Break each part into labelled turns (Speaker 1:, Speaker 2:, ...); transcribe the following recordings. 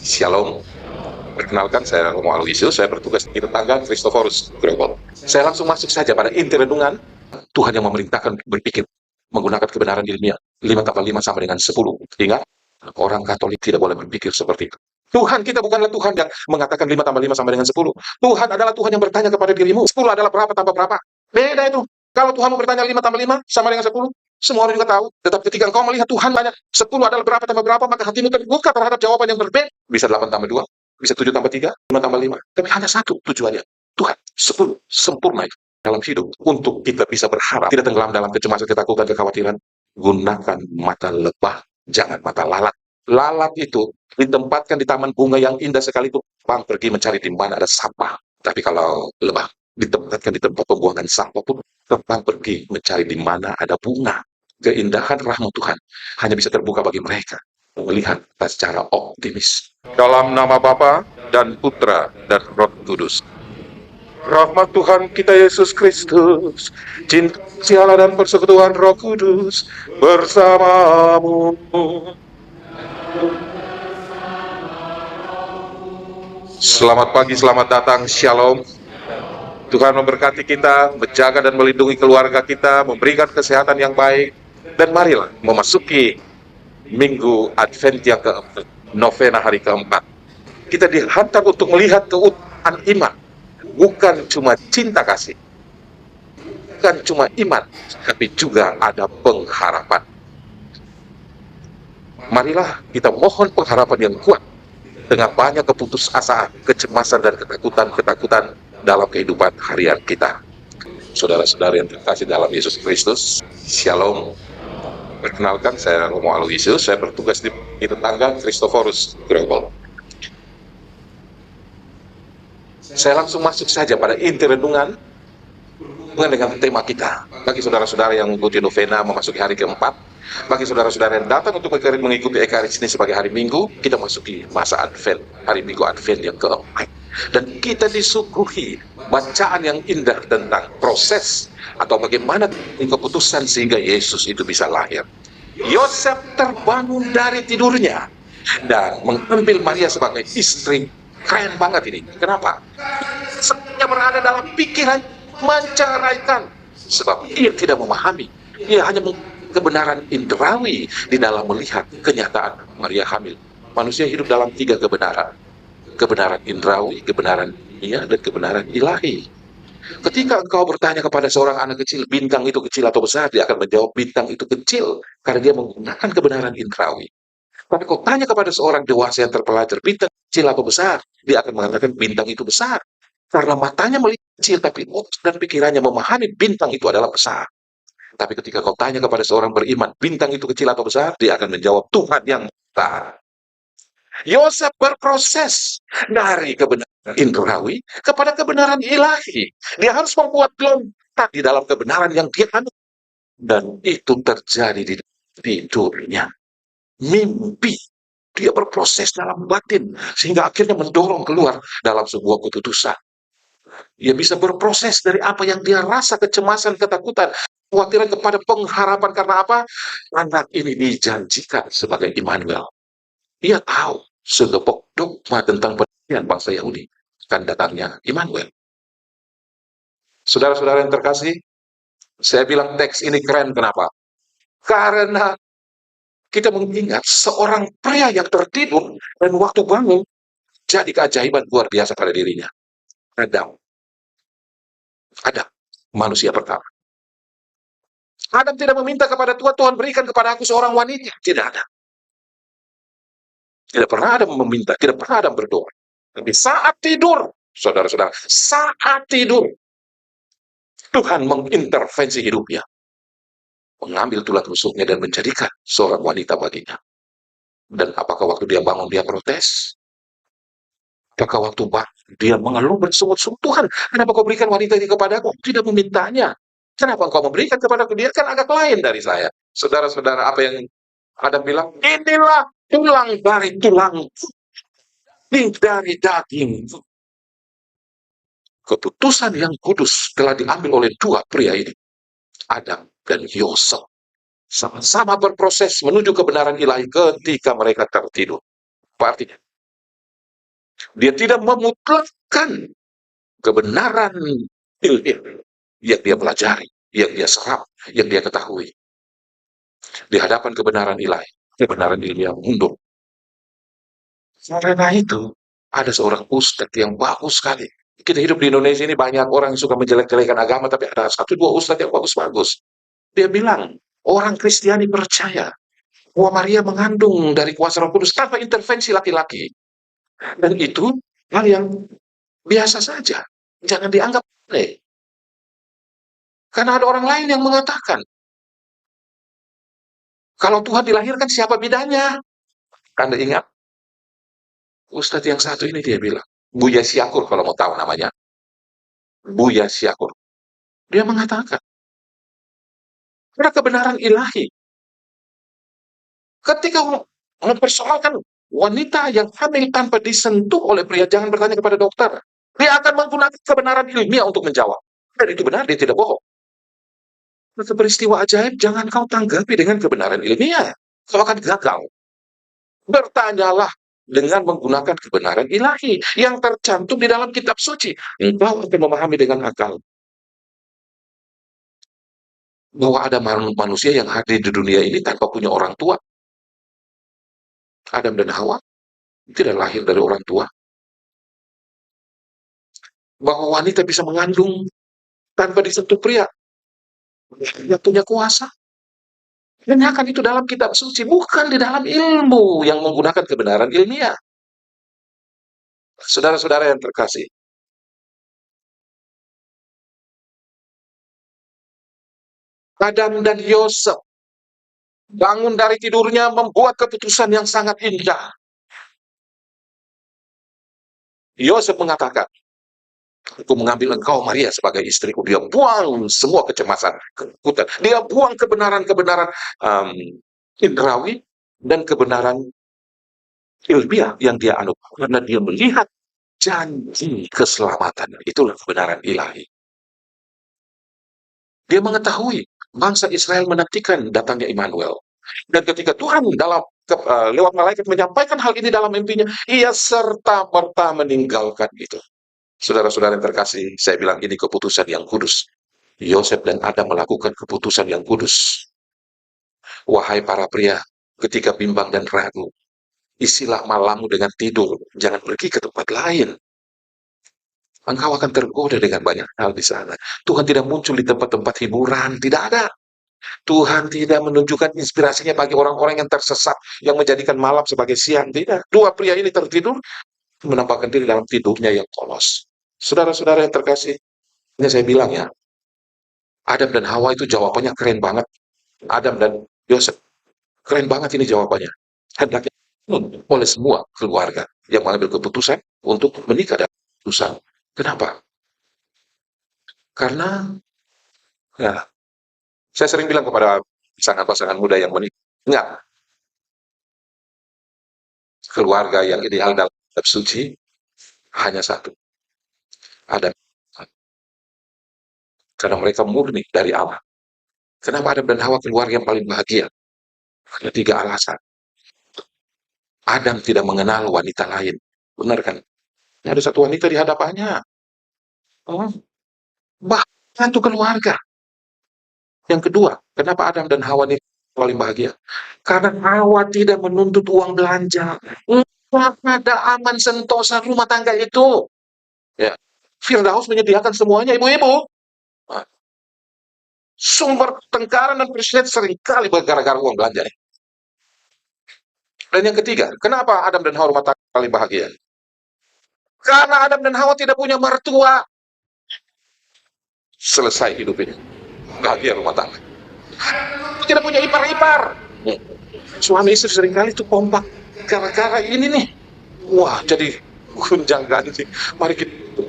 Speaker 1: Shalom, perkenalkan saya Romo Aloysius, saya bertugas di tetangga Christophorus Grobol. Saya langsung masuk saja pada inti renungan. Tuhan yang memerintahkan berpikir menggunakan kebenaran ilmiah. 5 tambah 5 sama dengan 10. Ingat, orang Katolik tidak boleh berpikir seperti itu. Tuhan kita bukanlah Tuhan yang mengatakan 5 tambah 5 sama dengan 10. Tuhan adalah Tuhan yang bertanya kepada dirimu, 10 adalah berapa tambah berapa. Beda itu. Kalau Tuhan mau bertanya 5 tambah 5 sama dengan 10, semua orang juga tahu. Tetapi ketika engkau melihat Tuhan banyak 10 adalah berapa tambah berapa, maka hatimu terbuka terhadap jawaban yang berbeda. Bisa 8 tambah 2, bisa 7 tambah 3, 5 tambah 5. Tapi hanya satu tujuannya. Tuhan, 10, sempurna itu dalam hidup. Untuk kita bisa berharap, tidak tenggelam dalam kecemasan, ketakutan, kekhawatiran, gunakan mata lebah, jangan mata lalat. Lalat itu ditempatkan di taman bunga yang indah sekali itu, bang pergi mencari di mana ada sampah. Tapi kalau lebah ditempatkan di tempat pembuangan sampah pun, terbang pergi mencari di mana ada bunga. Keindahan rahmat Tuhan hanya bisa terbuka bagi mereka melihat secara optimis. Dalam nama Bapa dan Putra dan Roh Kudus. Rahmat Tuhan kita Yesus Kristus, cinta Allah dan persekutuan Roh Kudus bersamamu. Selamat pagi, selamat datang, Shalom. Tuhan memberkati kita, menjaga dan melindungi keluarga kita, memberikan kesehatan yang baik, dan marilah memasuki Minggu Advent yang keempat, novena hari keempat. Kita dihantar untuk melihat keutuhan iman, bukan cuma cinta kasih, bukan cuma iman, tapi juga ada pengharapan. Marilah kita mohon pengharapan yang kuat dengan banyak keputusasaan, kecemasan, dan ketakutan dalam kehidupan harian kita. Saudara-saudara yang terkasih dalam Yesus Kristus, Shalom. Perkenalkan, saya Romo Aloysius, saya bertugas di tetangga Christophorus Grobol. Saya langsung masuk saja pada inti renungan dengan tema kita. Bagi saudara-saudara yang mengikuti novena memasuki hari keempat, bagi saudara-saudara yang datang untuk mengikuti Ekaristi ini sebagai hari Minggu, kita masuki masa Advent, hari Minggu Advent yang keempat. Dan kita disuguhi bacaan yang indah tentang proses atau bagaimana keputusan sehingga Yesus itu bisa lahir. Yosef terbangun dari tidurnya dan mengambil Maria sebagai istri. Keren banget ini. Kenapa? Semuanya berada dalam pikiran menceraikan. Sebab ia tidak memahami. Ia hanya kebenaran indrawi di dalam melihat kenyataan Maria hamil. Manusia hidup dalam 3 kebenaran. Kebenaran indrawi, kebenaran dunia, dan kebenaran ilahi. Ketika engkau bertanya kepada seorang anak kecil, bintang itu kecil atau besar, dia akan menjawab bintang itu kecil, karena dia menggunakan kebenaran indrawi. Tapi kau tanya kepada seorang dewasa yang terpelajar, bintang kecil atau besar, dia akan mengatakan bintang itu besar. Karena matanya melihat kecil, tapi otak dan pikirannya memahami bintang itu adalah besar. Tapi ketika kau tanya kepada seorang beriman, bintang itu kecil atau besar, dia akan menjawab Tuhan yang besar. Yosef berproses dari kebenaran indrawi kepada kebenaran ilahi. Dia harus membuat loncat di dalam kebenaran yang dia anut. Dan itu terjadi di tidurnya. Mimpi. Dia berproses dalam batin sehingga akhirnya mendorong keluar dalam sebuah keputusan. Dia bisa berproses dari apa yang dia rasa, kecemasan, ketakutan, kekhawatiran kepada pengharapan. Karena apa? Anak ini dijanjikan sebagai Immanuel. Ia tahu segepok dogma tentang pendirian bangsa Yahudi akan datangnya Immanuel. Saudara-saudara yang terkasih, saya bilang teks ini keren. Kenapa? Karena kita mengingat seorang pria yang tertidur dan waktu bangun jadi keajaiban luar biasa pada dirinya. Adam, manusia pertama. Adam tidak meminta kepada Tuhan, Tuhan berikan kepada aku seorang wanita. Tidak ada. Tidak pernah Adam meminta, tidak pernah Adam berdoa. Tapi saat tidur, saudara-saudara, saat tidur, Tuhan mengintervensi hidupnya. Mengambil tulang rusuknya dan menjadikan seorang wanita baginya. Dan apakah waktu dia bangun dia protes? Apakah waktu dia mengeluh bersungut-sungut, Tuhan, kenapa kau berikan wanita ini kepadaku? Tidak memintanya. Kenapa engkau memberikan kepadaku? Dia kan agak lain dari saya. Saudara-saudara, apa yang Adam bilang? Inilah tulang dari tulang, daging dari daging. Keputusan yang kudus telah diambil oleh 2 pria ini, Adam dan Yosef. Sama-sama berproses menuju kebenaran ilahi ketika mereka tertidur. Apa artinya? Dia tidak memutlakkan kebenaran ilmiah yang dia pelajari, yang dia serap, yang dia ketahui. Di hadapan kebenaran ilahi, kebenaran ilmiah mundur. Karena itu, ada seorang ustadz yang bagus sekali. Kita hidup di Indonesia ini banyak orang yang suka menjelek-jelekan agama, tapi ada satu dua ustadz yang bagus-bagus. Dia bilang, orang Kristiani percaya bahwa Maria mengandung dari kuasa Roh Kudus tanpa intervensi laki-laki. Dan itu hal yang biasa saja. Jangan dianggap aneh. Karena ada orang lain yang mengatakan, kalau Tuhan dilahirkan siapa bidanya? Anda ingat? Ustadz yang satu ini dia bilang, Buya Syakur kalau mau tahu namanya. Buya Syakur. Dia mengatakan, karena kebenaran ilahi. Ketika mempersoalkan wanita yang hamil tanpa disentuh oleh pria, jangan bertanya kepada dokter. Dia akan menggunakan kebenaran ilmiah untuk menjawab. Dan itu benar, dia tidak bohong. Maka peristiwa ajaib jangan kau tanggapi dengan kebenaran ilmiah. Kau akan gagal. Bertanyalah dengan menggunakan kebenaran ilahi yang tercantum di dalam kitab suci. Engkau akan memahami dengan akal bahwa ada manusia yang hadir di dunia ini tanpa punya orang tua. Adam dan Hawa tidak lahir dari orang tua. Bahwa wanita bisa mengandung tanpa disentuh pria. Dia punya kuasa. Tanyakan itu dalam kitab suci, bukan di dalam ilmu yang menggunakan kebenaran ilmiah. Saudara-saudara yang terkasih, Adam dan Yosef bangun dari tidurnya membuat keputusan yang sangat indah. Yosef mengatakan, aku mengambil engkau Maria sebagai istriku. Dia buang semua kecemasan, ketakutan. Dia buang kebenaran-kebenaran indrawi dan kebenaran ilmiah yang dia anut. Karena dia melihat janji keselamatan. Itulah kebenaran ilahi. Dia mengetahui bangsa Israel menantikan datangnya Immanuel. Dan ketika Tuhan lewat malaikat menyampaikan hal ini dalam mimpinya, ia serta-merta meninggalkan itu. Saudara-saudara yang terkasih, saya bilang ini keputusan yang kudus. Yosef dan Adam melakukan keputusan yang kudus. Wahai para pria, ketika bimbang dan ragu, isilah malammu dengan tidur, jangan pergi ke tempat lain. Engkau akan tergoda dengan banyak hal di sana. Tuhan tidak muncul di tempat-tempat hiburan, tidak ada. Tuhan tidak menunjukkan inspirasinya bagi orang-orang yang tersesat, yang menjadikan malam sebagai siang. Tidak. Dua pria ini tertidur, menampakkan diri dalam tidurnya yang polos. Saudara-saudara yang terkasih, ini saya bilang ya, Adam dan Hawa itu jawabannya keren banget. Adam dan Yosef, keren banget ini jawabannya. Hendaknya oleh semua keluarga yang mengambil keputusan untuk menikah dan keputusan. Kenapa? Karena ya, saya sering bilang kepada pasangan-pasangan muda yang menikah, enggak, keluarga yang ideal dalam kitab suci hanya satu, Adam. Karena mereka murni dari Allah. Kenapa Adam dan Hawa keluarga yang paling bahagia? Ada tiga alasan. Adam tidak mengenal wanita lain. Benar kan? Ada satu wanita di hadapannya. Oh, bahkan itu keluarga. Yang kedua, kenapa Adam dan Hawa ini paling bahagia? Karena Hawa tidak menuntut uang belanja. Nggak ada aman sentosa rumah tangga itu. Ya. Firdaus menyediakan semuanya, ibu-ibu. Nah, sumber tengkaran dan perselisihan seringkali gara-gara uang belanja. Dan yang ketiga, kenapa Adam dan Hawa rumah tangga paling bahagia? Karena Adam dan Hawa tidak punya mertua. Selesai hidup ini. Bahagia rumah tangga. Tidak punya ipar-ipar. Suami istri seringkali itu kompak. Gara-gara ini nih. Wah, jadi gunjang ganjing. Mari kita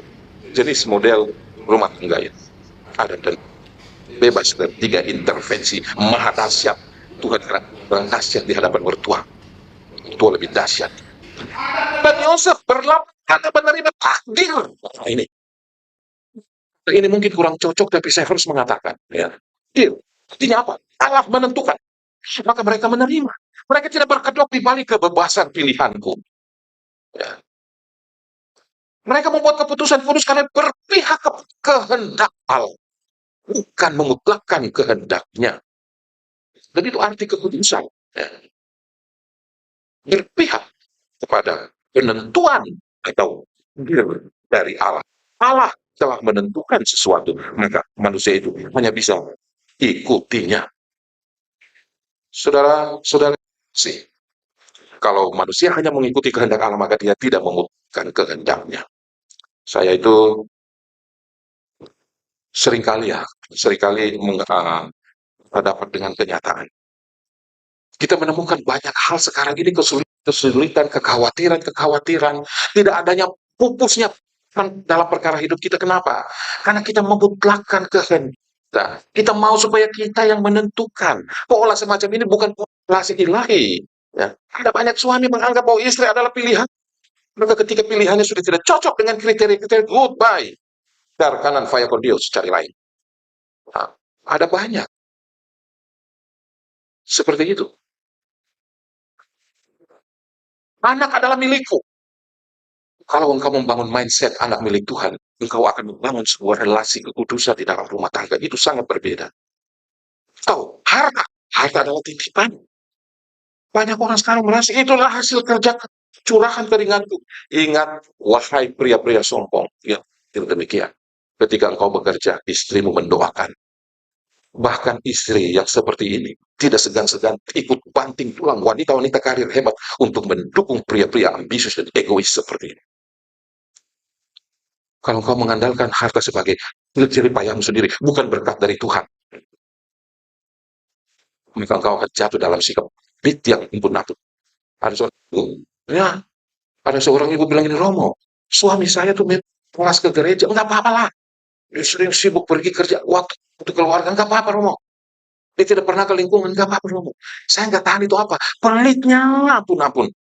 Speaker 1: jenis model rumah tangga ini. Adam dan bebas dari tiga intervensi maha dahsyat. Tuhan kurang dahsyat di hadapan mertua. Mertua lebih dahsyat. Dan Yosef berlaku karena menerima takdir. Nah, ini mungkin kurang cocok, tapi saya harus mengatakan. Ya. Artinya apa? Allah menentukan. Maka mereka menerima. Mereka tidak berkedok di balik kebebasan pilihanku. Ya. Mereka membuat keputusan kudus karena berpihak ke kehendak Allah, bukan memutlakkan kehendaknya. Dan itu arti keputusan. Ya. Berpihak kepada penentuan atau dari Allah. Allah telah menentukan sesuatu, maka manusia itu hanya bisa ikutinya. Saudara-saudara sih, kalau manusia hanya mengikuti kehendak Allah, maka dia tidak memutuskan kehendaknya. Saya itu seringkali dapat dengan kenyataan. Kita menemukan banyak hal sekarang ini, kesulitan, kekhawatiran, tidak adanya pupusnya dalam perkara hidup kita. Kenapa? Karena kita memutlakkan kehendak. Kita mau supaya kita yang menentukan. Pola semacam ini bukan pola ilahi. Ya. Ada banyak suami menganggap bahwa istri adalah pilihan. Maka ketika pilihannya sudah tidak cocok dengan kriteria-kriteria, goodbye. Dar kanan faya con Dios, cari lain. Nah, ada banyak seperti itu. Anak adalah milikku. Kalau engkau membangun mindset anak milik Tuhan, engkau akan membangun sebuah relasi kekudusan di dalam rumah tangga. Itu sangat berbeda. Tahu, harta adalah titipan. Banyak orang sekarang merasa itulah hasil kerja curahan keringatku. Ingat, wahai pria-pria sombong, ya, demikian. Ketika engkau bekerja, istrimu mendoakan. Bahkan istri yang seperti ini tidak segan-segan ikut banting tulang wanita-wanita karir hebat untuk mendukung pria-pria ambisius dan egois seperti ini. Kalau engkau mengandalkan harta sebagai jerih payahmu sendiri, bukan berkat dari Tuhan, maka engkau akan jatuh dalam sikap yang ampun-ampun. Ada seorang ibu, ya, ada seorang ibu bilang ini, Romo, suami saya tuh puas ke gereja, enggak apa-apa lah. Dia sering sibuk pergi kerja, waktu untuk keluarga, enggak apa-apa, Romo. Dia tidak pernah ke lingkungan, enggak apa-apa, Romo. Saya enggak tahan itu apa. Pelitnya, ampun-ampun.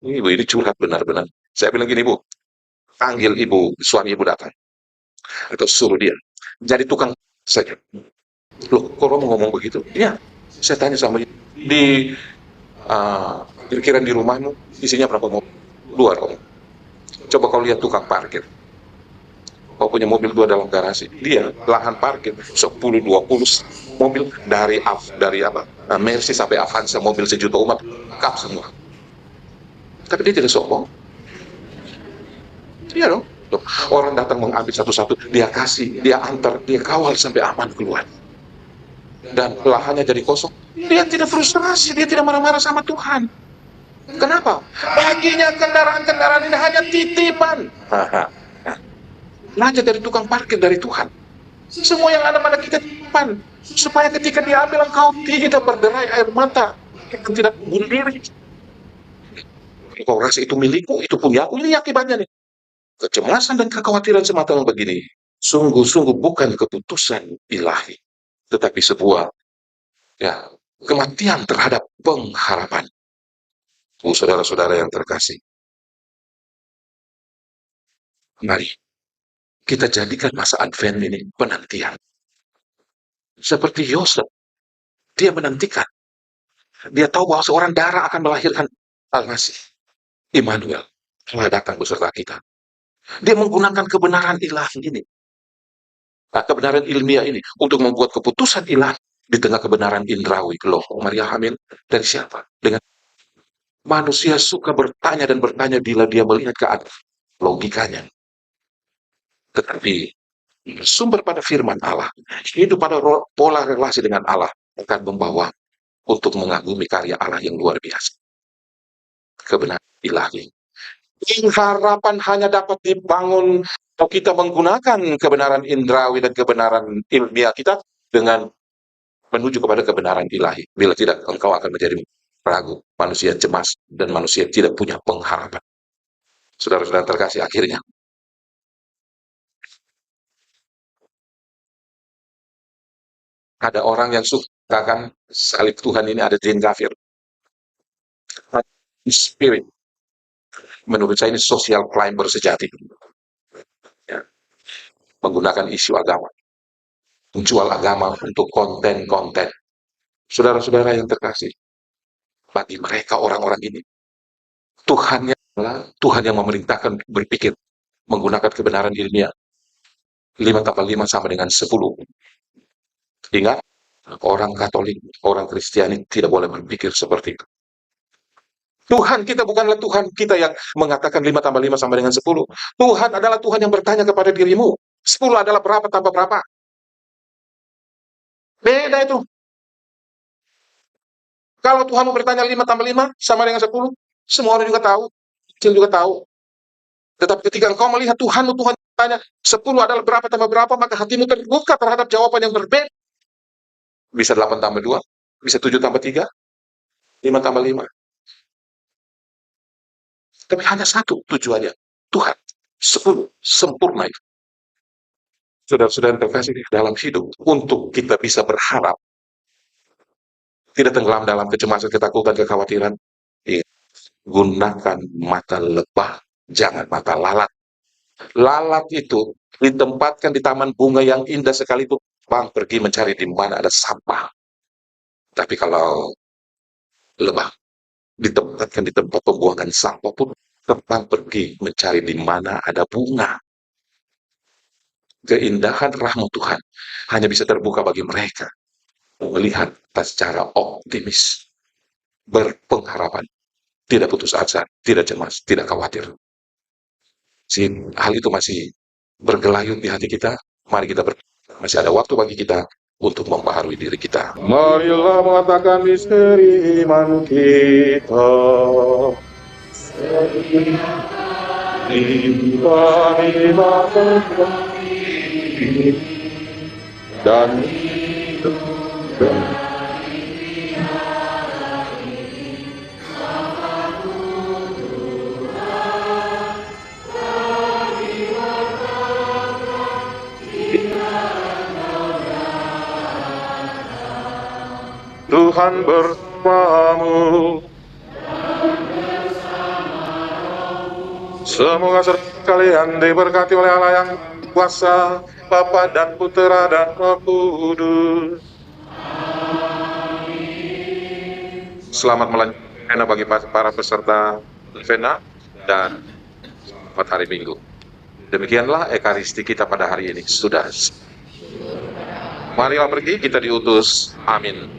Speaker 1: Ibu ini curhat benar-benar. Saya bilang gini, Bu, panggil ibu, suami ibu datang. Atau suruh dia. Jadi tukang saja. Loh, kok Romo ngomong begitu? Iya, saya tanya sama dia. Kira-kira di rumahmu isinya berapa mobil? 2, Romo. Coba kau lihat tukang parkir. Kau punya mobil 2 dalam garasi. Dia lahan parkir 10-20 mobil dari apa? Mercy sampai Avanza, mobil sejuta umat, lengkap semua. Tapi dia tidak sombong. Iya dong. Loh, orang datang mengambil satu-satu, dia kasih, dia antar, dia kawal sampai aman keluar. Dan lahannya jadi kosong. Dia tidak frustrasi, dia tidak marah-marah sama Tuhan. Kenapa? Baginya kendaraan-kendaraan ini hanya titipan. Belajar dari tukang parkir dari Tuhan. Semua yang ada pada kita titipan. Supaya ketika diambil engkau tidak berderai air mata. Kita tidak bunuh diri. Kau rasa itu milikku, itu punya aku, ini akibatnya nih. Kecemasan dan kekhawatiran semacam begini, sungguh-sungguh bukan keputusan ilahi, tetapi sebuah kematian terhadap pengharapan. Saudara-saudara yang terkasih, mari kita jadikan masa Advent ini penantian. Seperti Yosef, dia menantikan. Dia tahu bahwa seorang darah akan melahirkan Al-Masih. Immanuel telah datang beserta kita. Dia menggunakan kebenaran ilahi ini, kebenaran ilmiah ini, untuk membuat keputusan ilahi di tengah kebenaran indrawi. Loh, Maria hamil dari siapa? Dengan manusia suka bertanya dan bertanya bila dia melihat keadaan logikanya. Tetapi sumber pada firman Allah, hidup pada pola relasi dengan Allah akan membawa untuk mengagumi karya Allah yang luar biasa. Kebenaran ilahi. Harapan hanya dapat dibangun kalau kita menggunakan kebenaran indrawi dan kebenaran ilmiah kita dengan menuju kepada kebenaran ilahi. Bila tidak, engkau akan menjadi ragu, manusia cemas, dan manusia tidak punya pengharapan. Saudara-saudara terkasih, akhirnya ada orang yang suka kan salib Tuhan ini ada jin kafir. Spirit. Menurut saya ini social climber sejati. Ya. Menggunakan isu agama. Menjual agama untuk konten-konten. Saudara-saudara yang terkasih, bagi mereka orang-orang ini, Tuhannya Tuhan yang memerintahkan berpikir menggunakan kebenaran ilmiah. 5 tambah 5 sama dengan 10. Ingat, orang Katolik, orang Kristiani tidak boleh berpikir seperti itu. Tuhan kita bukanlah Tuhan kita yang mengatakan 5 tambah 5 sama dengan 10. Tuhan adalah Tuhan yang bertanya kepada dirimu, 10 adalah berapa tambah berapa? Beda itu. Kalau Tuhan mau bertanya 5 tambah 5 sama dengan 10, semua orang juga tahu, kecil juga tahu. Tetapi ketika engkau melihat Tuhan bertanya 10 adalah berapa tambah berapa, maka hatimu terbuka terhadap jawaban yang berbeda. Bisa 8 tambah 2, bisa 7 tambah 3, 5 tambah 5. Tapi hanya satu tujuannya, Tuhan. 10 sempurna itu. Saudara-saudara yang terkasih dalam hidup, untuk kita bisa berharap, tidak tenggelam dalam kecemasan, ketakutan, kekhawatiran, gunakan mata lebah, jangan mata lalat. Lalat itu ditempatkan di taman bunga yang indah sekali itu, bang pergi mencari di mana ada sampah. Tapi kalau lebah ditempatkan di tempat pembuangan sampah pun terbang pergi mencari di mana ada bunga. Keindahan rahmat Tuhan hanya bisa terbuka bagi mereka melihat secara optimis, berpengharapan, tidak putus asa, tidak cemas, tidak khawatir. Hal itu masih bergelayut di hati kita. Mari kita masih ada waktu bagi kita untuk membaharui diri kita. Marilah mengatakan misteri iman kita. Dan Tuhan bersamamu. Semoga kalian diberkati oleh Allah yang kuasa, Bapa dan Putera dan Roh Kudus. Selamat melanjutkan bagi para peserta Vena dan selamat hari Minggu. Demikianlah ekaristi kita pada hari ini. Sudah. Marilah pergi, kita diutus. Amin.